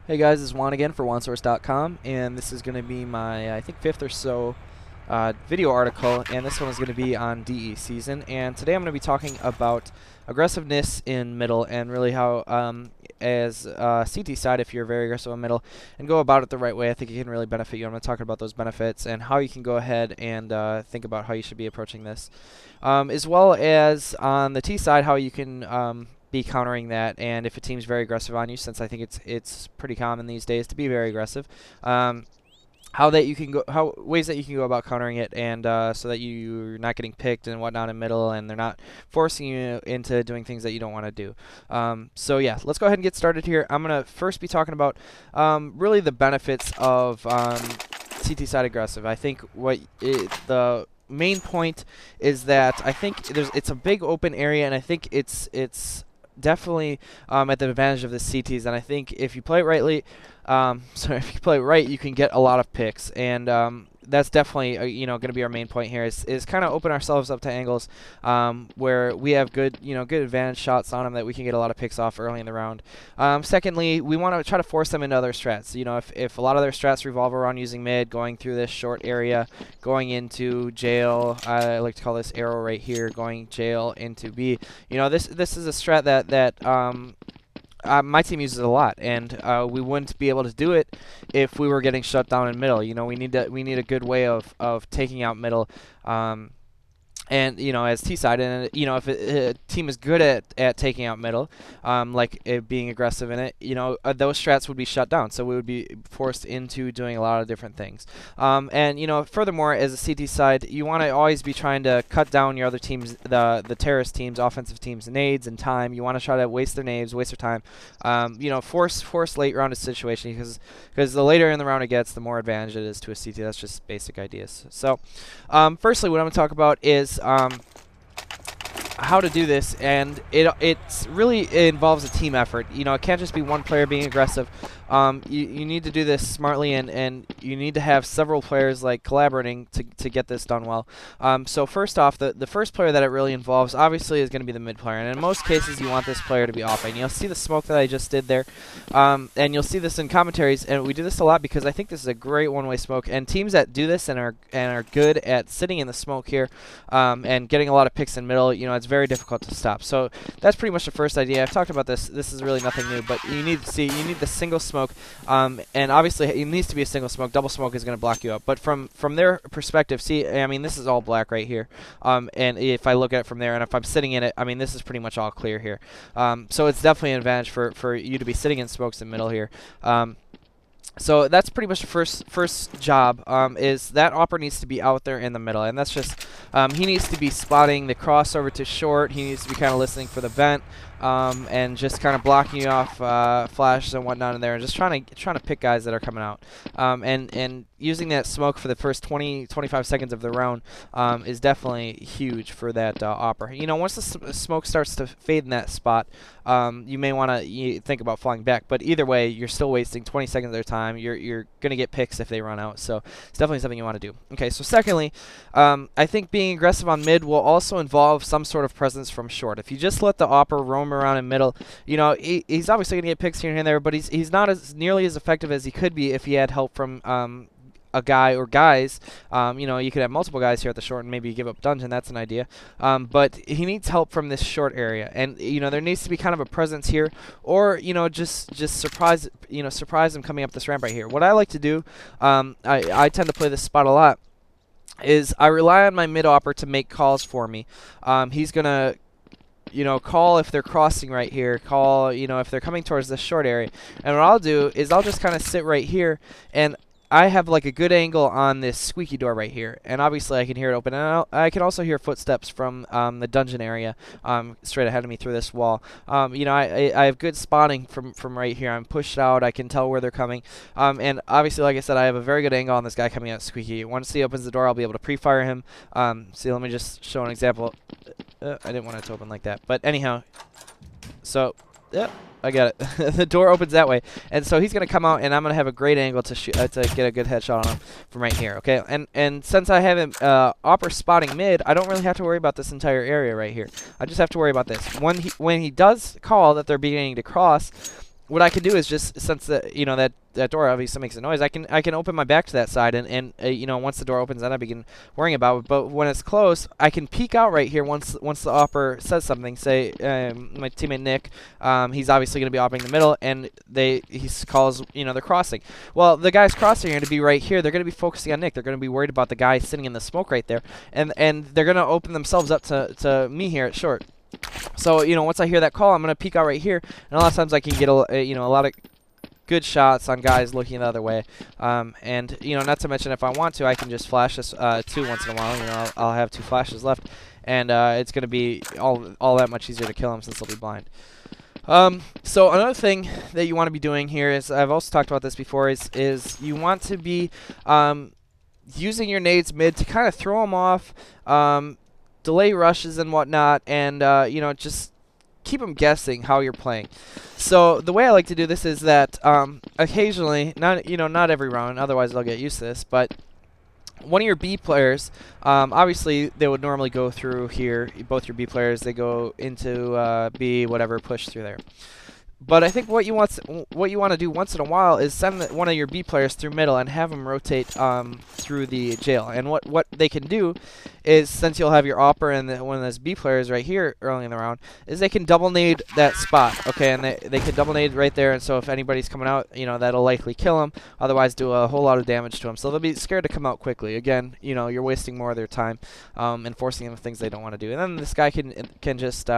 Hey guys, it's Juan again for OneSource.com, and this is going to be my, I think, fifth or so video article, and this one is going to be on DE season. And today I'm going to be talking about aggressiveness in middle, and really how, as CT side, if you're very aggressive in middle and go about it the right way, I think it can really benefit you. I'm going to talk about those benefits and how you can go ahead and think about how you should be approaching this, as well as on the T side, how you can be countering that, and if a team's very aggressive on you, since I think it's pretty common these days to be very aggressive, how that you can go, how ways that you can go about countering it, and so that you're not getting picked and whatnot in middle, and they're not forcing you into doing things that you don't want to do. So yeah, let's go ahead and get started here. I'm gonna first be talking about really the benefits of CT side aggressive. I think the main point is that I think it's a big open area, and I think it's definitely at the advantage of the CTs. And I think if you play it rightly, if you play it right, you can get a lot of picks. And that's definitely going to be our main point here. Is kind of open ourselves up to angles where we have good good advantage shots on them that we can get a lot of picks off early in the round. Secondly, we want to try to force them into other strats. If a lot of their strats revolve around using mid, going through this short area, going into jail. I like to call this arrow right here, going jail into B. This is a strat that my team uses a lot, and we wouldn't be able to do it if we were getting shut down in middle. We need a good way of taking out middle. And as T side, and if a team is good at taking out middle, like it being aggressive in it, those strats would be shut down. So we would be forced into doing a lot of different things. And furthermore, as a CT side, you want to always be trying to cut down your other teams, the terrorist teams, offensive teams, nades and time. You want to try to waste their nades, waste their time. Force late round situation, because the later in the round it gets, the more advantage it is to a CT. That's just basic ideas. So, firstly, what I'm going to talk about is how to do this, and it involves a team effort. It can't just be one player being aggressive. You need to do this smartly, and you need to have several players collaborating to get this done well. So first off, the first player that it really involves obviously is going to be the mid player, and in most cases you want this player to be off. And you'll see the smoke that I just did there, and you'll see this in commentaries, and we do this a lot because I think this is a great one-way smoke. And teams that do this and are good at sitting in the smoke here, and getting a lot of picks in middle, it's very difficult to stop. So that's pretty much the first idea. I've talked about this. This is really nothing new, but you need the single smoke, and obviously it needs to be a single smoke. Double smoke is going to block you up. But from their perspective, see, I mean, this is all black right here, and if I look at it from there, and if I'm sitting in it, I mean, this is pretty much all clear here. So it's definitely an advantage for you to be sitting in smokes in middle here. So that's pretty much the first job, is that Opper needs to be out there in the middle, and that's just he needs to be spotting the crossover to short. He needs to be kind of listening for the vent, and just kind of blocking you off flashes and whatnot in there, and just trying to pick guys that are coming out, and using that smoke for the first 20-25 seconds of the round is definitely huge for that Opper. Once the smoke starts to fade in that spot, you may want to think about falling back, but either way, you're still wasting 20 seconds of their time. You're going to get picks if they run out, so it's definitely something you want to do. Okay, so secondly, I think being aggressive on mid will also involve some sort of presence from short. If you just let the Opper roam around in middle, he's obviously going to get picks here and there, but he's not nearly as effective as he could be if he had help from a guy or guys. You could have multiple guys here at the short and maybe give up dungeon. That's an idea. But he needs help from this short area, and there needs to be kind of a presence here, or just surprise him coming up this ramp right here. What I like to do, I tend to play this spot a lot, is I rely on my mid Opper to make calls for me. He's gonna call if they're crossing right here, call if they're coming towards this short area, and what I'll do is I'll just kind of sit right here, and I have like a good angle on this squeaky door right here, and obviously I can hear it open, and I can also hear footsteps from the dungeon area straight ahead of me through this wall. I have good spotting from right here. I'm pushed out. I can tell where they're coming, and obviously, like I said, I have a very good angle on this guy coming out squeaky. Once he opens the door, I'll be able to pre-fire him. See, let me just show an example. I didn't want it to open like that, but anyhow, so yeah. I got it. The door opens that way, and so he's gonna come out, and I'm gonna have a great angle to get a good headshot on him from right here. Okay, and since I have him Opper spotting mid, I don't really have to worry about this entire area right here. I just have to worry about this. When he does call that they're beginning to cross, what I can do is just, since that door obviously makes a noise, I can open my back to that side, and once the door opens, then I begin worrying about it. But when it's closed, I can peek out right here once the opper says something. Say my teammate Nick, he's obviously going to be opping the middle, and he calls they're crossing. Well, the guys crossing are going to be right here. They're going to be focusing on Nick. They're going to be worried about the guy sitting in the smoke right there, and they're going to open themselves up to me here at short. So, once I hear that call, I'm going to peek out right here, and a lot of times I can get a lot of good shots on guys looking the other way. And, not to mention, if I want to, I can just flash this 2 once in a while. I'll have 2 flashes left, and it's going to be all that much easier to kill him since he'll be blind. So another thing that you want to be doing here is, I've also talked about this before, is you want to be using your nades mid to kind of throw them off, delay rushes and whatnot, and just keep them guessing how you're playing. So the way I like to do this is that occasionally, not every round, otherwise they'll get used to this, but one of your B players, obviously they would normally go through here. Both your B players, they go into B, whatever, push through there. But I think what you want to do once in a while is send one of your B players through middle and have them rotate through the jail. And what they can do is, since you'll have your opper and one of those B players right here early in the round, is they can double nade that spot, okay? And they can double nade right there. And so if anybody's coming out, that'll likely kill them. Otherwise, do a whole lot of damage to them. So they'll be scared to come out quickly. Again, you're wasting more of their time and forcing them things they don't want to do. And then this guy can just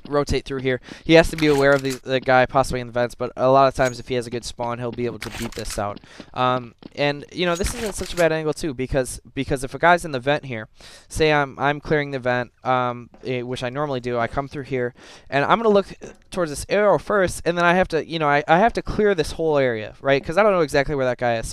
rotate through here. He has to be aware of the guy possibly in the vents, but a lot of times if he has a good spawn, he'll be able to beat this out. And this isn't such a bad angle too, because if a guy's in the vent here, say I'm clearing the vent, which I normally do, I come through here, and I'm gonna look towards this arrow first, and then I have to I have to clear this whole area, right? Because I don't know exactly where that guy is.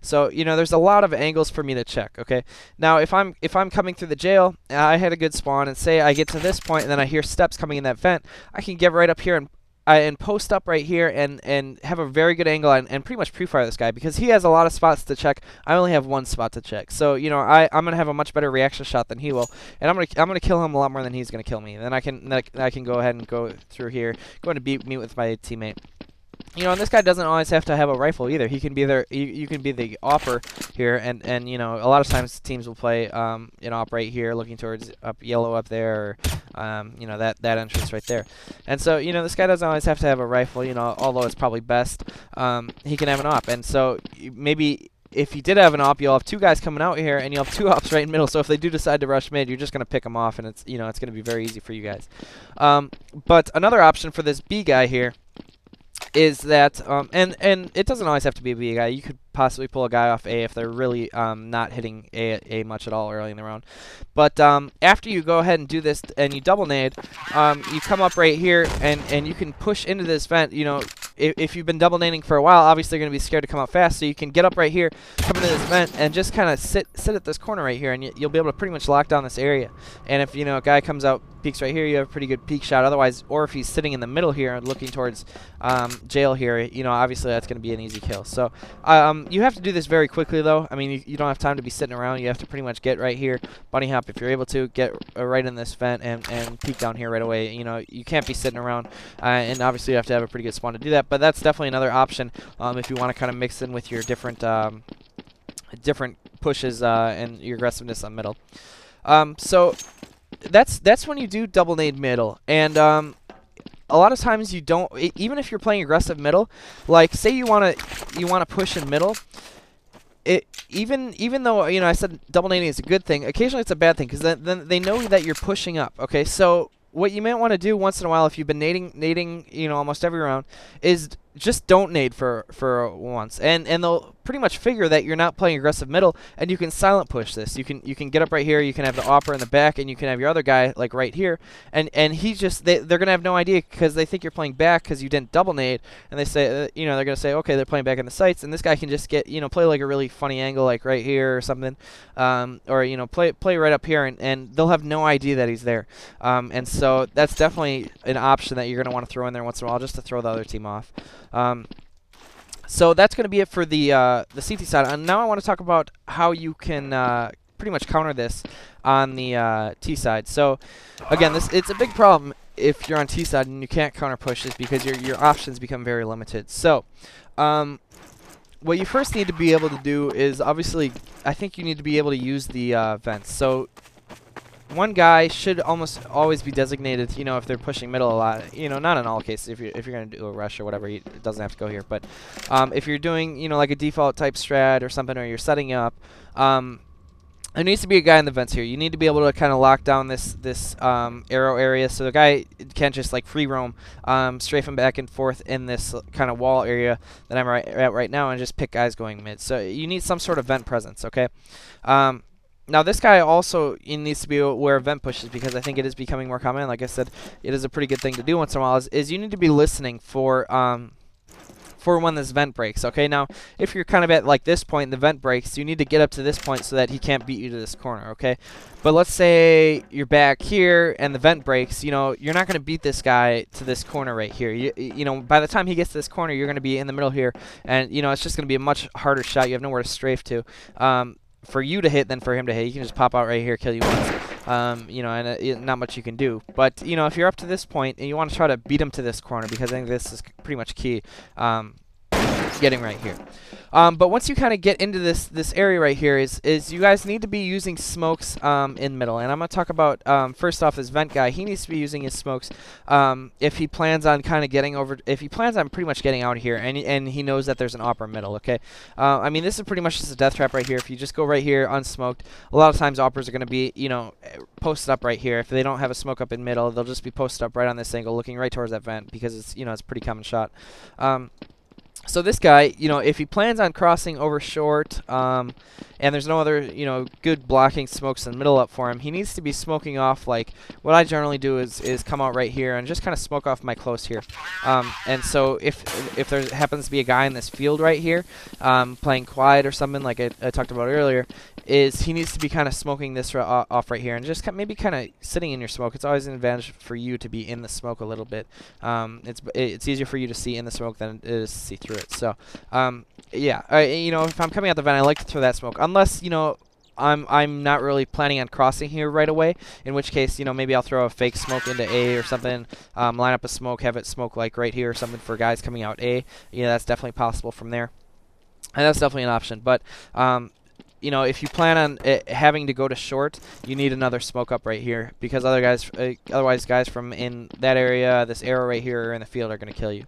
So there's a lot of angles for me to check. Okay, now if I'm coming through the jail, I had a good spawn, and say I get to this point, and then I hear steps coming in that vent, I can get right up here and post up right here and have a very good angle and pretty much pre-fire this guy, because he has a lot of spots to check. I only have 1 spot to check. So I'm gonna have a much better reaction shot than he will, and I'm gonna kill him a lot more than he's gonna kill me. Then I can go ahead and go through here, go into meet with my teammate. And this guy doesn't always have to have a rifle either. He can be there. You can be the opper here, and a lot of times teams will play an op right here, looking towards up yellow up there, or that entrance right there. And so this guy doesn't always have to have a rifle. Although it's probably best, he can have an op. And so maybe if you did have an op, you'll have 2 guys coming out here, and you'll have 2 ops right in the middle. So if they do decide to rush mid, you're just gonna pick them off, and it's it's gonna be very easy for you guys. But another option for this B guy here is that, and it doesn't always have to be a B guy. You could possibly pull a guy off A if they're really not hitting A much at all early in the round. But after you go ahead and do this and you double nade, you come up right here and you can push into this vent. If you've been double nading for a while, obviously you're going to be scared to come out fast, so you can get up right here, come into this vent, and just kind of sit at this corner right here, and you'll be able to pretty much lock down this area. And if a guy comes out, peeks right here, you have a pretty good peek shot. Otherwise, or if he's sitting in the middle here and looking towards jail here, obviously that's going to be an easy kill. So you have to do this very quickly, though. I mean, you don't have time to be sitting around. You have to pretty much get right here, bunny hop if you're able to, get right in this vent and peek down here right away. You can't be sitting around, and obviously you have to have a pretty good spawn to do that. But that's definitely another option if you want to kind of mix in with your different pushes and your aggressiveness on middle. So that's when you do double nade middle, and a lot of times you don't, even if you're playing aggressive middle, like say you want to push in middle, even though I said double nading is a good thing, occasionally it's a bad thing, because then they know that you're pushing up. Okay, so what you might want to do once in a while, if you've been nading almost every round, is just don't nade for once, and they'll pretty much figure that you're not playing aggressive middle, and you can silent push this. You can get up right here, you can have the opper in the back, and you can have your other guy like right here, and they're gonna have no idea, because they think you're playing back because you didn't double nade, and they say they're gonna say, okay, they're playing back in the sights, and this guy can just get play like a really funny angle like right here or something, or play right up here, and they'll have no idea that he's there, and so that's definitely an option that you're gonna want to throw in there once in a while, just to throw the other team off. So that's going to be it for the CT side. And now I want to talk about how you can pretty much counter this on the T side. So again, it's a big problem if you're on T side and you can't counter push is because your options become very limited. So, what you first need to be able to do is obviously, I think you need to be able to use the vents. So one guy should almost always be designated, you know, if they're pushing middle a lot. You know, not in all cases. If you're going to do a rush or whatever, it doesn't have to go here. But if you're doing, you know, like a default type strat or something, or you're setting up, there needs to be a guy in the vents here. You need to be able to kind of lock down this arrow area, so the guy can't just like free roam, strafing back and forth in this kind of wall area that I'm at right now, and just pick guys going mid. So you need some sort of vent presence, okay? Now this guy also needs to be aware of vent pushes, because I think it is becoming more common. Like I said, it is a pretty good thing to do once in a while. Is you need to be listening for when this vent breaks. Okay, now if you're kind of at like this point, the vent breaks, you need to get up to this point so that he can't beat you to this corner. Okay, but let's say you're back here and the vent breaks. You know, you're not going to beat this guy to this corner right here. You know, by the time he gets to this corner, you're going to be in the middle here, and you know it's just going to be a much harder shot. You have nowhere to strafe to. For you to hit than for him to hit. He can just pop out right here, kill you once. You know, and not much you can do. But, you know, if you're up to this point and you want to try to beat him to this corner, because I think this is pretty much key, getting right here. But once you kind of get into this area right here, is you guys need to be using smokes in middle. And I'm going to talk about, first off, this vent guy. He needs to be using his smokes if he plans on kind of getting over, if he plans on pretty much getting out of here, and he knows that there's an opera middle, okay? I mean, this is pretty much just a death trap right here. If you just go right here unsmoked, a lot of times operas are going to be, you know, posted up right here. If they don't have a smoke up in middle, they'll just be posted up right on this angle, looking right towards that vent, because it's, you know, it's a pretty common shot. So this guy, you know, if he plans on crossing over short, and there's no other, you know, good blocking smokes in the middle up for him, he needs to be smoking off, like, what I generally do is come out right here and just kind of smoke off my close here. And so if there happens to be a guy in this field right here, playing quiet or something like I talked about earlier, is he needs to be kind of smoking this off right here and just maybe kind of sitting in your smoke. It's always an advantage for you to be in the smoke a little bit. It's easier for you to see in the smoke than it is to see through it. So, yeah, you know, if I'm coming out the vent, I like to throw that smoke, unless, you know, I'm not really planning on crossing here right away, in which case, you know, maybe I'll throw a fake smoke into A or something, line up a smoke, have it smoke like right here or something for guys coming out A. You know, that's definitely possible from there, and that's definitely an option. But you know, if you plan on having to go to short, you need another smoke up right here, because otherwise guys from in that area, this arrow right here, or in the field are going to kill you.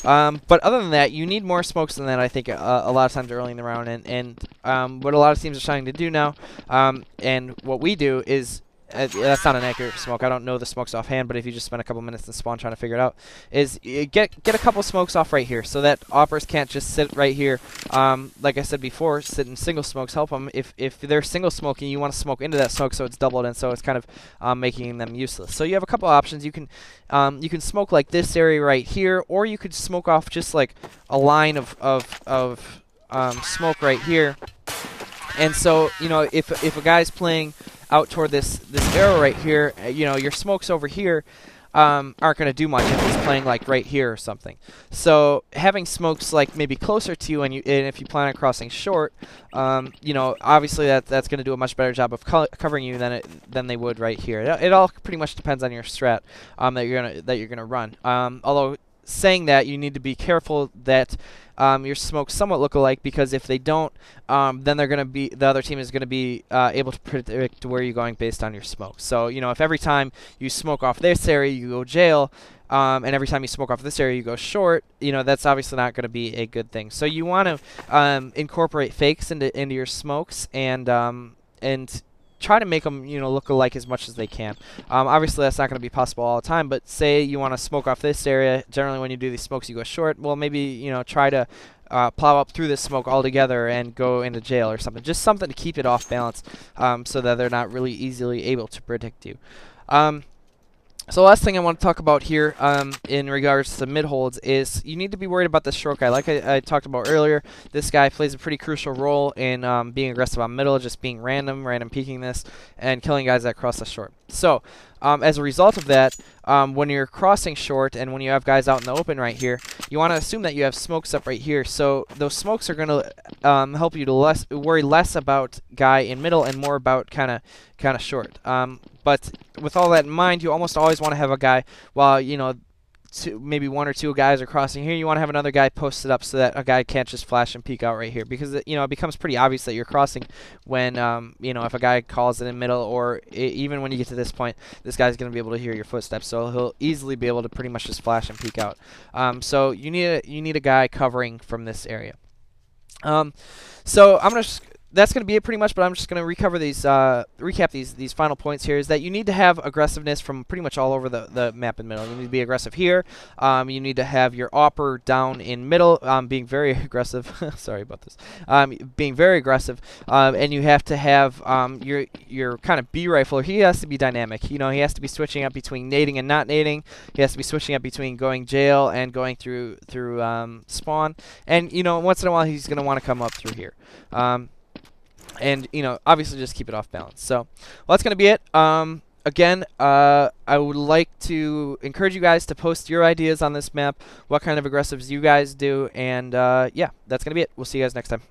But other than that, you need more smokes than that, I think, a lot of times early in the round. And what a lot of teams are trying to do now, and what we do is, that's not an accurate smoke. I don't know the smokes offhand, but if you just spend a couple minutes in spawn trying to figure it out, is get a couple smokes off right here, so that operas can't just sit right here. Like I said before, sit in single smokes help them. If they're single smoking, you want to smoke into that smoke so it's doubled, and so it's kind of making them useless. So you have a couple options. You can smoke like this area right here, or you could smoke off just like a line of smoke right here. And so, you know, if a guy's playing out toward this arrow right here, you know, your smokes over here aren't going to do much if he's playing like right here or something. So having smokes like maybe closer to you, and if you plan on crossing short, you know, obviously that's going to do a much better job of covering you than they would right here. It all pretty much depends on your strat that you're gonna run. Although saying that, you need to be careful that your smokes somewhat look alike, because if they don't, then the other team is gonna be able to predict where you're going based on your smoke. So, you know, if every time you smoke off this area you go jail, and every time you smoke off this area you go short, you know, that's obviously not going to be a good thing. So you want to incorporate fakes into your smokes, and try to make them, you know, look alike as much as they can. Obviously, that's not going to be possible all the time, but say you want to smoke off this area. Generally, when you do these smokes, you go short. Well, maybe, you know, try to plow up through this smoke altogether and go into jail or something. Just something to keep it off balance, so that they're not really easily able to predict you. So the last thing I want to talk about here in regards to mid holds is you need to be worried about this short guy. Like I talked about earlier, this guy plays a pretty crucial role in being aggressive on middle, just being random peeking this, and killing guys that cross the short. So as a result of that, when you're crossing short and when you have guys out in the open right here, you want to assume that you have smokes up right here. So those smokes are going to help you to worry less about guy in middle and more about kind of short. But with all that in mind, you almost always want to have a guy, while, you know, maybe one or two guys are crossing here, you want to have another guy posted up so that a guy can't just flash and peek out right here, because you know, it becomes pretty obvious that you're crossing when you know, if a guy calls it in middle, or even when you get to this point, this guy's going to be able to hear your footsteps, so he'll easily be able to pretty much just flash and peek out. So you need a guy covering from this area. So I'm gonna that's going to be it pretty much, but I'm just going to recap these final points here, is that you need to have aggressiveness from pretty much all over the map in middle. You need to be aggressive here. You need to have your AWPer down in middle, being very aggressive. Sorry about this. Being very aggressive. And you have to have your kind of B rifler. He has to be dynamic. You know, he has to be switching up between nading and not nading. He has to be switching up between going jail and going through spawn. And, you know, once in a while he's going to want to come up through here. And, you know, obviously just keep it off balance. So, well, that's going to be it. Again, I would like to encourage you guys to post your ideas on this map, what kind of aggressives you guys do, and, yeah, that's going to be it. We'll see you guys next time.